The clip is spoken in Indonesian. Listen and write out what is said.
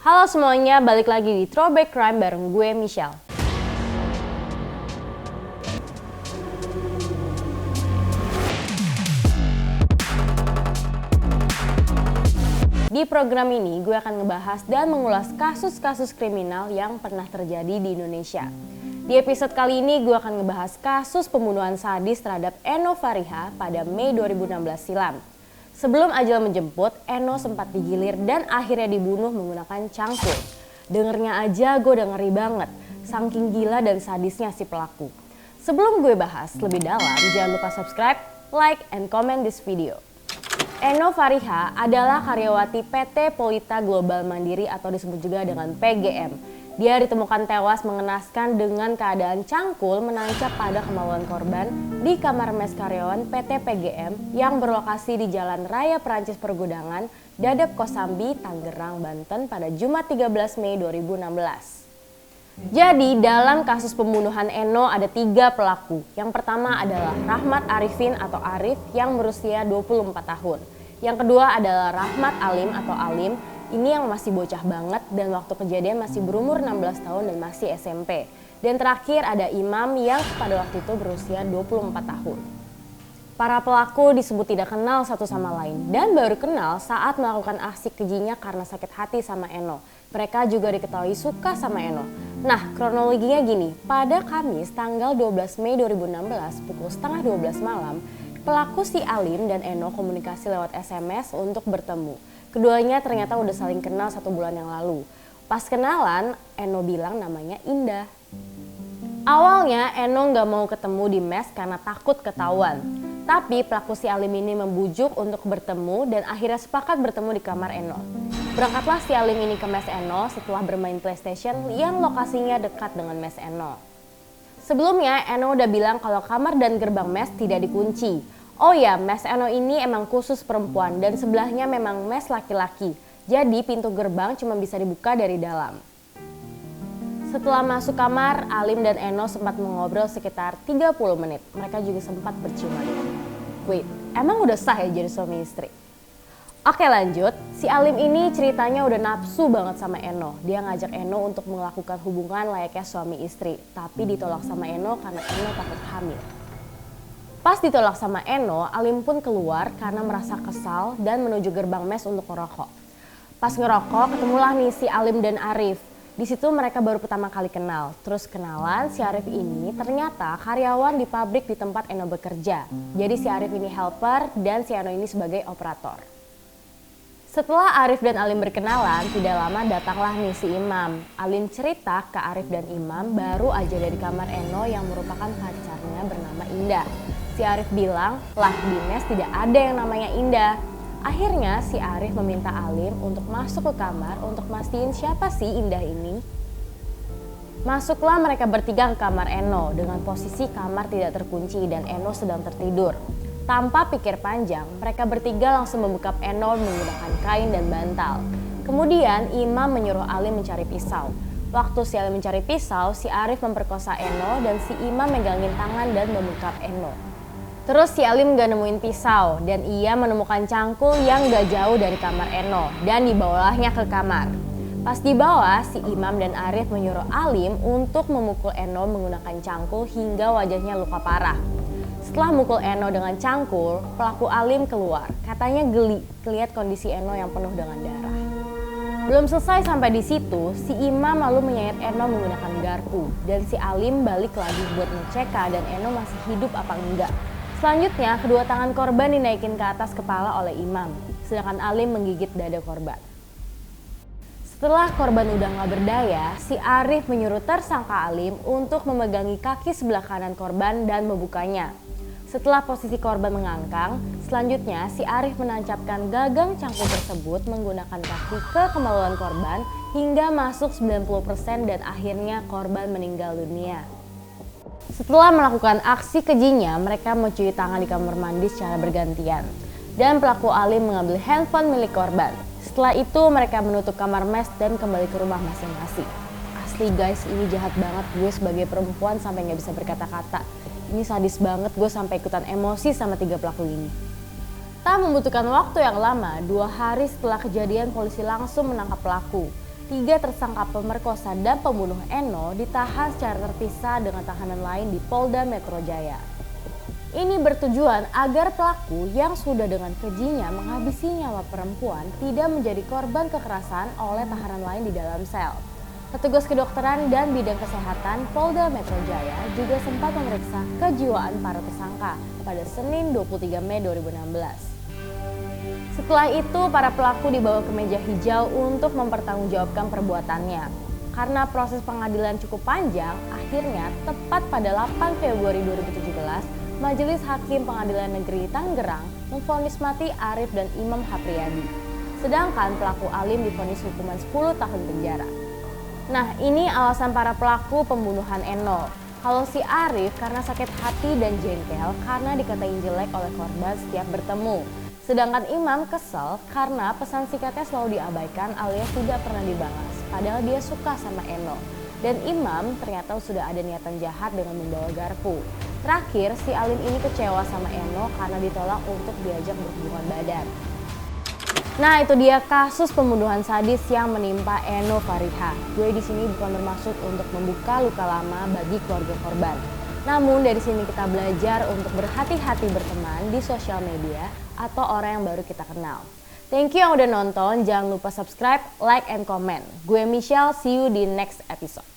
Halo semuanya, balik lagi di Throwback Crime bareng gue, Michelle. Di program ini, gue akan ngebahas dan mengulas kasus-kasus kriminal yang pernah terjadi di Indonesia. Di episode kali ini, gue akan ngebahas kasus pembunuhan sadis terhadap Enno Fariha pada Mei 2016 silam. Sebelum ajal menjemput, Enno sempat digilir dan akhirnya dibunuh menggunakan cangkul. Dengernya aja gue udah ngeri banget, saking gila dan sadisnya si pelaku. Sebelum gue bahas lebih dalam, jangan lupa subscribe, like, and comment this video. Enno Fariha adalah karyawati PT Polita Global Mandiri atau disebut juga dengan PGM. Dia ditemukan tewas mengenaskan dengan keadaan cangkul menancap pada kemaluan korban di kamar mes karyawan PT PGM yang berlokasi di Jalan Raya Perancis Pergudangan, Dadap Kosambi, Tangerang, Banten pada Jumat 13 Mei 2016. Jadi dalam kasus pembunuhan Enno ada 3 pelaku. Yang pertama adalah Rahmat Arifin atau Arif yang berusia 24 tahun. Yang kedua adalah Rahmat Alim atau Alim. Ini yang masih bocah banget dan waktu kejadian masih berumur 16 tahun dan masih SMP. Dan terakhir ada Imam yang pada waktu itu berusia 24 tahun. Para pelaku disebut tidak kenal satu sama lain dan baru kenal saat melakukan aksi kejinya karena sakit hati sama Enno. Mereka juga diketahui suka sama Enno. Nah, kronologinya gini, pada Kamis tanggal 12 Mei 2016 pukul setengah 12 malam, pelaku si Alim dan Enno komunikasi lewat SMS untuk bertemu. Keduanya ternyata udah saling kenal 1 bulan yang lalu. Pas kenalan, Enno bilang namanya Indah. Awalnya Enno gak mau ketemu di mes karena takut ketahuan. Tapi pelaku si Alim ini membujuk untuk bertemu dan akhirnya sepakat bertemu di kamar Enno. Berangkatlah si Alim ini ke mes Enno setelah bermain PlayStation yang lokasinya dekat dengan mes Enno. Sebelumnya Enno udah bilang kalau kamar dan gerbang mes tidak dikunci. Oh ya, mes Enno ini emang khusus perempuan dan sebelahnya memang mes laki-laki. Jadi pintu gerbang cuma bisa dibuka dari dalam. Setelah masuk kamar, Alim dan Enno sempat mengobrol sekitar 30 menit. Mereka juga sempat berciuman. Wait, emang udah sah ya jadi suami istri? Oke lanjut, si Alim ini ceritanya udah nafsu banget sama Enno. Dia ngajak Enno untuk melakukan hubungan layaknya suami istri. Tapi ditolak sama Enno karena Enno takut hamil. Pas ditolak sama Enno, Alim pun keluar karena merasa kesal dan menuju gerbang mes untuk ngerokok. Pas ngerokok, ketemulah nih si Alim dan Arif. Di situ mereka baru pertama kali kenal. Terus kenalan, si Arif ini ternyata karyawan di pabrik di tempat Enno bekerja. Jadi si Arif ini helper dan si Enno ini sebagai operator. Setelah Arif dan Alim berkenalan, tidak lama datanglah nih si Imam. Alim cerita ke Arif dan Imam baru aja dari kamar Enno yang merupakan pacarnya bernama Indah. Si Arif bilang, lah di mes tidak ada yang namanya Indah. Akhirnya si Arif meminta Alim untuk masuk ke kamar untuk mastiin siapa sih Indah ini. Masuklah mereka bertiga ke kamar Enno dengan posisi kamar tidak terkunci dan Enno sedang tertidur. Tanpa pikir panjang, mereka bertiga langsung membekap Enno menggunakan kain dan bantal. Kemudian Imam menyuruh Alim mencari pisau. Waktu si Alim mencari pisau, si Arif memperkosa Enno dan si Imam megangin tangan dan membekap Enno. Terus si Alim gak nemuin pisau dan ia menemukan cangkul yang gak jauh dari kamar Enno dan dibawanya ke kamar. Pas di bawah, si Imam dan Arif menyuruh Alim untuk memukul Enno menggunakan cangkul hingga wajahnya luka parah. Setelah mukul Enno dengan cangkul, pelaku Alim keluar. Katanya geli lihat kondisi Enno yang penuh dengan darah. Belum selesai sampai di situ, si Imam lalu menyayat Enno menggunakan garpu dan si Alim balik lagi buat ngecek keadaan Enno masih hidup apa enggak. Selanjutnya, kedua tangan korban dinaikin ke atas kepala oleh Imam, sedangkan Alim menggigit dada korban. Setelah korban udah gak berdaya, si Arif menyuruh tersangka Alim untuk memegangi kaki sebelah kanan korban dan membukanya. Setelah posisi korban mengangkang, selanjutnya si Arif menancapkan gagang cangkul tersebut menggunakan kaki ke kemaluan korban hingga masuk 90% dan akhirnya korban meninggal dunia. Setelah melakukan aksi kejinya, mereka mencuci tangan di kamar mandi secara bergantian. Dan pelaku Alim mengambil handphone milik korban. Setelah itu mereka menutup kamar mes dan kembali ke rumah masing-masing. Asli guys, ini jahat banget, gue sebagai perempuan sampai gak bisa berkata-kata. Ini sadis banget, gue sampai ikutan emosi sama 3 pelaku ini. Tak membutuhkan waktu yang lama, 2 hari setelah kejadian polisi langsung menangkap pelaku. 3 tersangka pemerkosa dan pembunuh Eno ditahan secara terpisah dengan tahanan lain di Polda Metro Jaya. Ini bertujuan agar pelaku yang sudah dengan kejinya menghabisi nyawa perempuan tidak menjadi korban kekerasan oleh tahanan lain di dalam sel. Petugas kedokteran dan bidang kesehatan Polda Metro Jaya juga sempat memeriksa kejiwaan para tersangka pada Senin 23 Mei 2016. Setelah itu, para pelaku dibawa ke meja hijau untuk mempertanggungjawabkan perbuatannya. Karena proses pengadilan cukup panjang, akhirnya tepat pada 8 Februari 2017, Majelis Hakim Pengadilan Negeri Tangerang memvonis mati Arif dan Imam Hapriyadi. Sedangkan pelaku Alim divonis hukuman 10 tahun penjara. Nah, ini alasan para pelaku pembunuhan Eno. Kalau si Arif karena sakit hati dan jengkel karena dikatain jelek oleh korban setiap bertemu. Sedangkan Imam kesel karena pesan singkatnya selalu diabaikan alias tidak pernah dibalas, padahal dia suka sama Eno. Dan Imam ternyata sudah ada niatan jahat dengan membawa garpu. Terakhir, si Alim ini kecewa sama Eno karena ditolak untuk diajak berhubungan badan. Nah, itu dia kasus pembunuhan sadis yang menimpa Eno Fariha. Gue di sini bukan bermaksud untuk membuka luka lama bagi keluarga korban. Namun dari sini kita belajar untuk berhati-hati berteman di sosial media atau orang yang baru kita kenal. Thank you yang udah nonton, jangan lupa subscribe, like, and comment. Gue Michelle, see you di next episode.